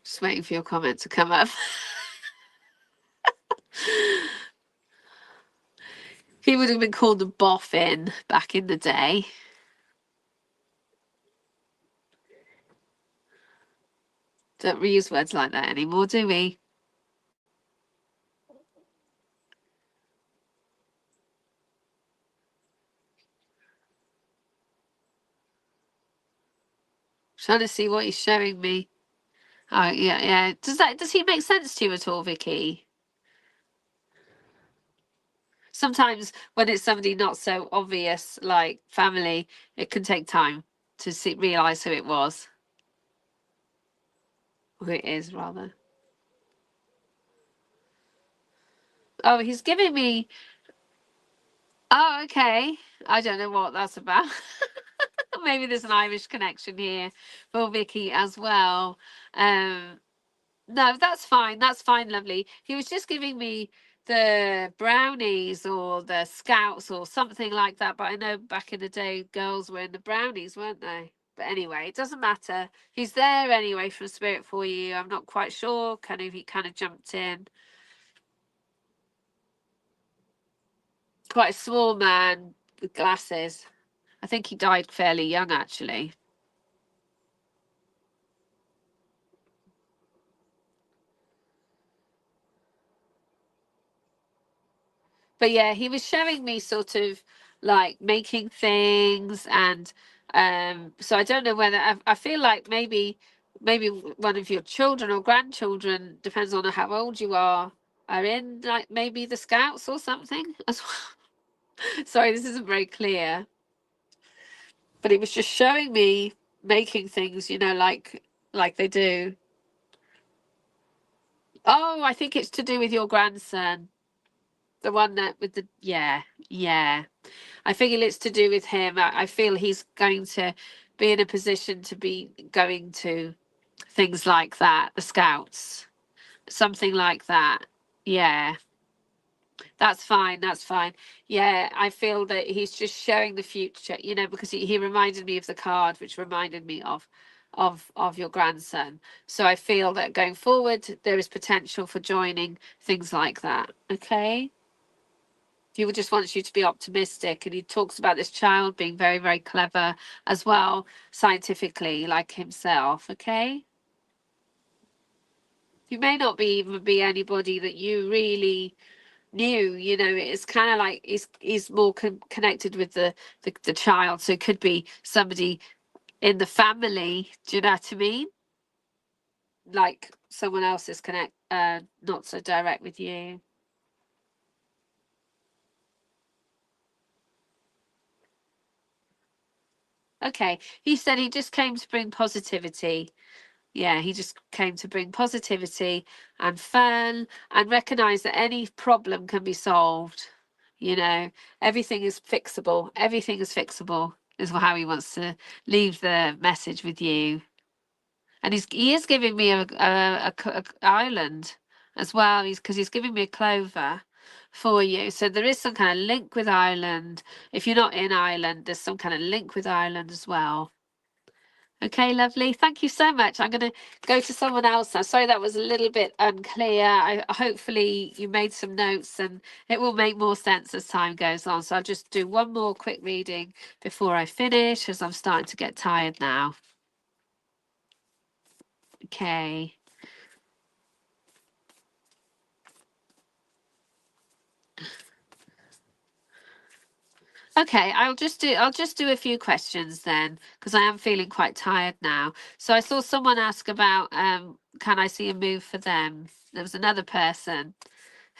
Just waiting for your comment to come up. He would have been called a boffin back in the day. Don't we use words like that anymore, do we? Trying to see what he's showing me. Oh yeah. Does he make sense to you at all, Vicky? Sometimes when it's somebody not so obvious, like family, it can take time to realize who it was. Who it is, rather. Oh, he's giving me. Oh, okay. I don't know what that's about. Maybe there's an Irish connection here for Vicky as well. No, that's fine. That's fine, lovely. He was just giving me the brownies or the scouts or something like that. But I know back in the day, girls were in the brownies, weren't they? But anyway, it doesn't matter. He's there anyway from Spirit for you. I'm not quite sure. He kind of jumped in. Quite a small man with glasses. I think he died fairly young, actually. But yeah, he was showing me sort of like making things, and so I don't know whether I feel like maybe one of your children or grandchildren, depends on how old you are in like maybe the scouts or something as well. Sorry, this isn't very clear, but he was just showing me making things, like they do. Oh, I think it's to do with your grandson. The one that with the, yeah, yeah. I feel it's to do with him. I feel he's going to be in a position to be going to things like that, the scouts, something like that. Yeah, that's fine. That's fine. Yeah, I feel that he's just showing the future, because he reminded me of the card, which reminded me of your grandson. So I feel that going forward, there is potential for joining things like that. Okay. He just wants you to be optimistic, and he talks about this child being very, very clever as well, scientifically, like himself. Okay. You may not even be anybody that you really knew. It's kind of like he's more connected with the child, so it could be somebody in the family. Do you know what I mean? Like someone else is not so direct with you. Okay. He said he just came to bring positivity. Yeah, he just came to bring positivity and fun and recognize that any problem can be solved. Everything is fixable. Everything is fixable, is how he wants to leave the message with you. And he is giving me a island as well. He's giving me a clover for you. So there is some kind of link with Ireland. If you're not in Ireland, there's some kind of link with Ireland as well. Okay, lovely. Thank you so much. I'm going to go to someone else now. Sorry, that was a little bit unclear. Hopefully you made some notes, and it will make more sense as time goes on. So I'll just do one more quick reading before I finish, as I'm starting to get tired now. Okay. Okay, I'll just do a few questions then, because I am feeling quite tired now. So I saw someone ask about can I see a move for them? There was another person.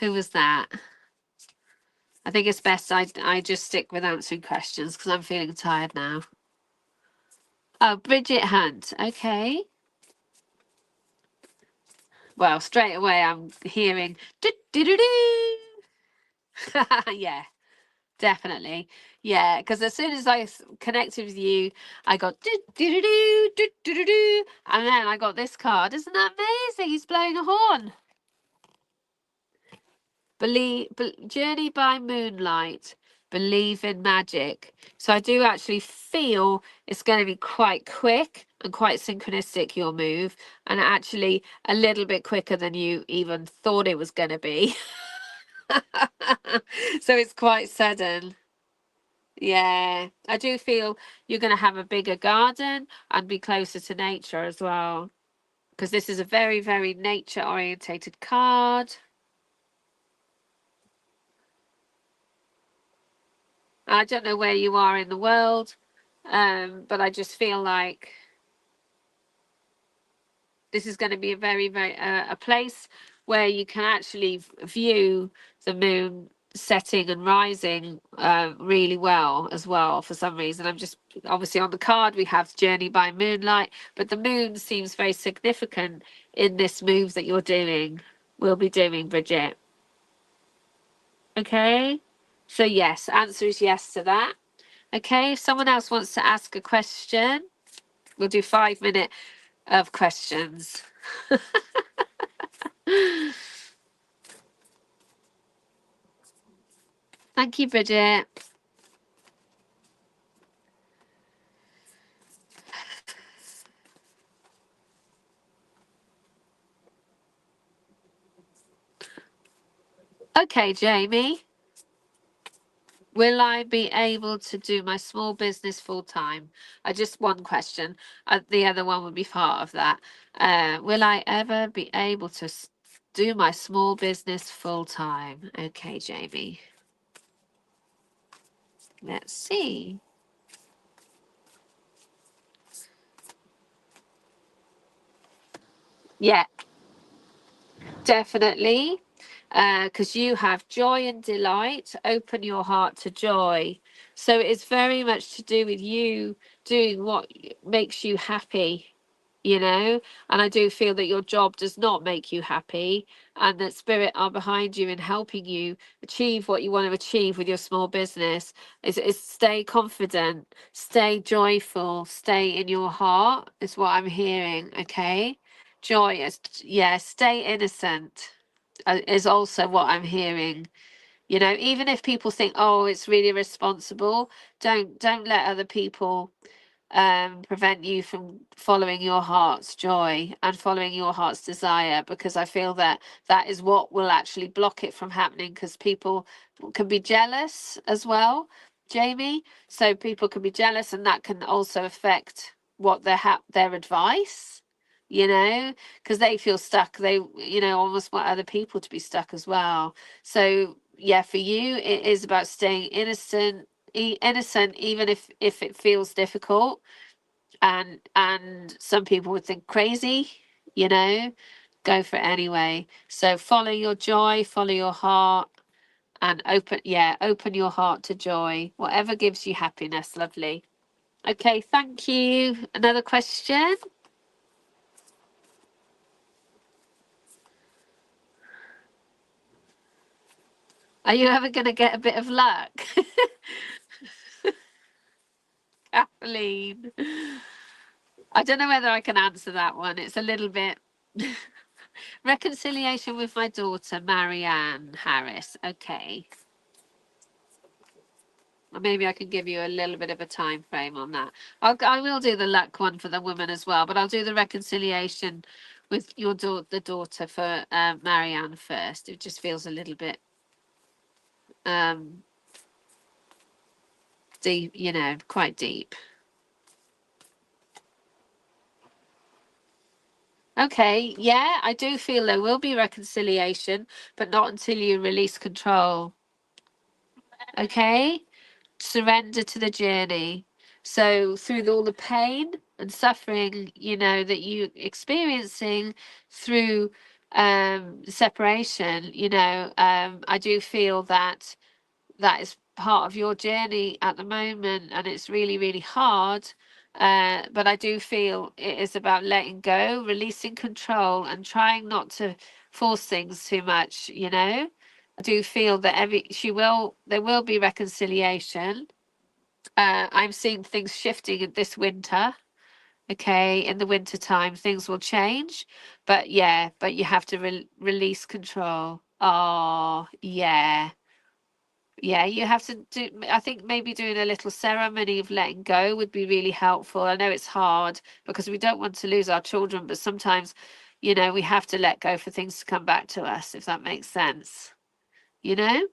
Who was that? I think it's best I just stick with answering questions, because I'm feeling tired now. Oh, Bridget Hunt. Okay. Well, straight away I'm hearing do do do do. Yeah. Definitely. Yeah, because as soon as I connected with you, I got do do do do do do do do, and then I got this card. Isn't that amazing? He's blowing a horn. Journey by moonlight. Believe in magic. So I do actually feel it's going to be quite quick and quite synchronistic, your move, and actually a little bit quicker than you even thought it was going to be. So it's quite sudden. Yeah, I do feel you're going to have a bigger garden and be closer to nature as well, because this is a very, very nature orientated card. I don't know where you are in the world, but I just feel like this is going to be a very, very a place where you can actually view the moon setting and rising really well as well. For some reason, I'm just obviously on the card we have Journey by Moonlight, but the moon seems very significant in this move that you're doing. Will be doing, Bridget. Okay, so yes, answer is yes to that. Okay, if someone else wants to ask a question, we'll do 5 minutes of questions. Thank you, Bridget. Okay, Jamie. Will I be able to do my small business full time? Just one question. The other one would be part of that. Will I ever be able to do my small business full time? Okay, Jamie. Let's see. Yeah, definitely. Because you have joy and delight. Open your heart to joy. So it's very much to do with you doing what makes you happy, you know. And I do feel that your job does not make you happy, and that spirit are behind you and helping you achieve what you want to achieve with your small business. Is stay confident, stay joyful, stay in your heart is what I'm hearing. Okay, joyous, yeah, stay innocent is also what I'm hearing. You know, even if people think, oh, it's really responsible, don't let other people prevent you from following your heart's joy and following your heart's desire, because I feel that that is what will actually block it from happening, because people can be jealous as well, Jamie. So people can be jealous, and that can also affect what their advice, you know, because they feel stuck. They, you know, almost want other people to be stuck as well. So yeah, for you, it is about staying innocent, even if it feels difficult, and some people would think crazy, you know, go for it anyway. So follow your joy, follow your heart, and open your heart to joy, whatever gives you happiness. Lovely. Okay, thank you. Another question. Are you ever going to get a bit of luck? Kathleen. I don't know whether I can answer that one. It's a little bit. Reconciliation with my daughter, Marianne Harris. Okay. Or maybe I can give you a little bit of a time frame on that. I will do the luck one for the woman as well, but I'll do the reconciliation with your the daughter for Marianne first. It just feels a little bit deep, you know, quite deep. Okay, yeah, I do feel there will be reconciliation, but not until you release control. Okay, surrender to the journey. So through all the pain and suffering, you know, that you experiencing through separation, you know, I do feel that that is part of your journey at the moment, and it's really, really hard. But I do feel it is about letting go, releasing control, and trying not to force things too much, you know. I do feel that there will be reconciliation. I'm seeing things shifting in this winter. Okay, in the winter time, things will change, but yeah, but you have to release control. Oh, yeah, Yeah, you have to do, I think maybe doing a little ceremony of letting go would be really helpful. I know it's hard because we don't want to lose our children, but sometimes, we have to let go for things to come back to us, if that makes sense. You know?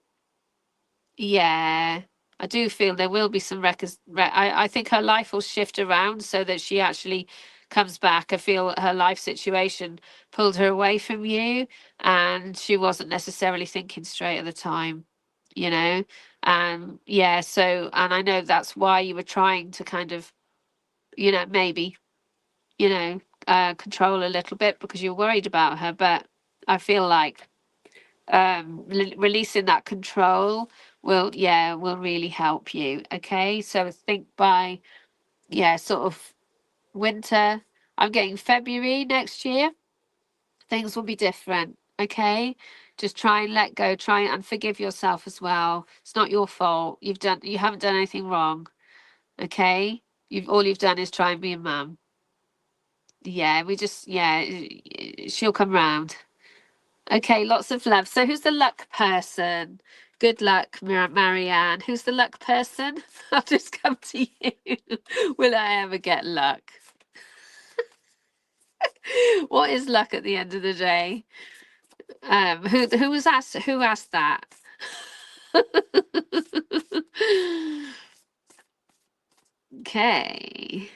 Yeah. I do feel there will be some records. I think her life will shift around so that she actually comes back. I feel her life situation pulled her away from you and she wasn't necessarily thinking straight at the time, you know? Yeah, so, and I know that's why you were trying to kind of, maybe, control a little bit because you're worried about her. But I feel like releasing that control will really help you. Okay, so I think by sort of winter, I'm getting February next year, things will be different. Okay, just try and let go, try and forgive yourself as well. It's not your fault. You haven't done anything wrong. Okay, all you've done is try and be a mum. Yeah, she'll come round. Okay, lots of love. So who's the luck person? Good luck, Marianne. Who's the luck person? I'll just come to you. Will I ever get luck? What is luck at the end of the day? Who asked that? Okay.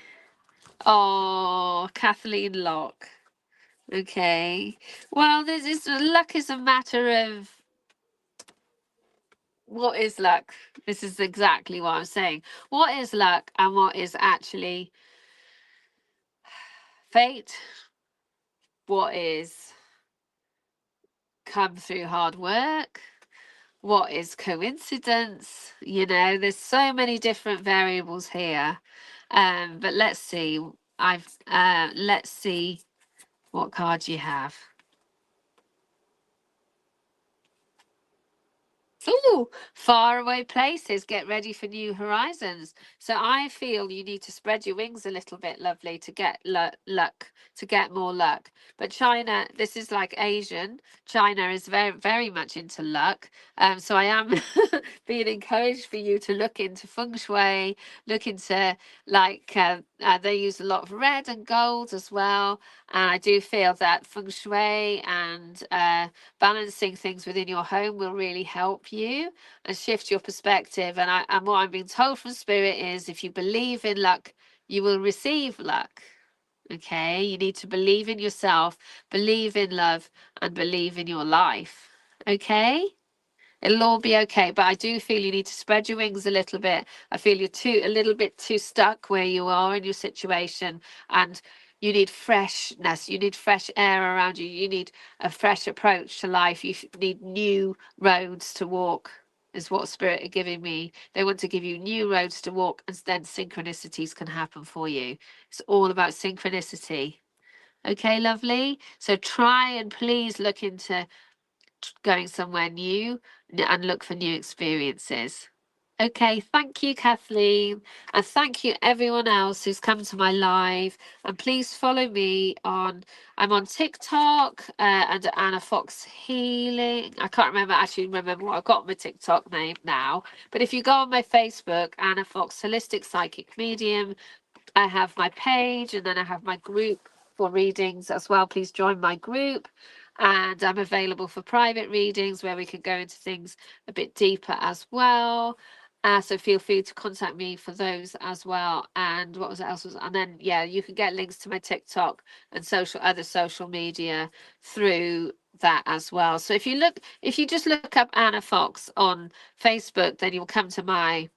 Oh, Kathleen Locke. Okay. Well, luck is a matter of what is luck? This is exactly what I'm saying. What is luck and what is actually fate? What is come through hard work? What is coincidence? There's so many different variables here. But let's see. Let's see what card you have. Ooh, faraway places. Get ready for new horizons. So I feel you need to spread your wings a little bit, lovely, to get luck, to get more luck. But China, this is like Asian. China is very, very much into luck. So I am being encouraged for you to look into feng shui, look into they use a lot of red and gold as well. And I do feel that feng shui and balancing things within your home will really help you and shift your perspective. And what I'm being told from spirit is if you believe in luck, you will receive luck. Okay, you need to believe in yourself, believe in love, and believe in your life. Okay, it'll all be okay. But I do feel you need to spread your wings a little bit. I feel you're a little bit too stuck where you are in your situation, and you need freshness. You need fresh air around you. You need a fresh approach to life. You need new roads to walk, is what spirit are giving me. They want to give you new roads to walk, and then synchronicities can happen for you. It's all about synchronicity. Okay, lovely. So try and please look into going somewhere new and look for new experiences. Okay, thank you, Kathleen. And thank you, everyone else who's come to my live. And please follow me I'm on TikTok under Anna Fox Healing. I can't actually remember what I've got my TikTok name now. But if you go on my Facebook, Anna Fox Holistic Psychic Medium, I have my page and then I have my group for readings as well. Please join my group. And I'm available for private readings where we can go into things a bit deeper as well. So feel free to contact me for those as well. And what was it else? And then you can get links to my TikTok and other social media through that as well. So if you just look up Anna Fox on Facebook, then you'll come to my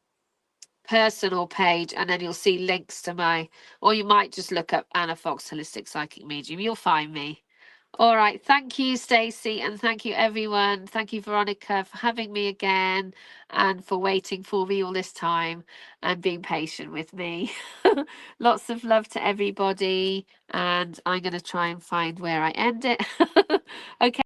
personal page and then you'll see links to or you might just look up Anna Fox Holistic Psychic Medium. You'll find me. All right. Thank you, Stacey, and thank you, everyone. Thank you, Veronica, for having me again and for waiting for me all this time and being patient with me. Lots of love to everybody, and I'm going to try and find where I end it. Okay.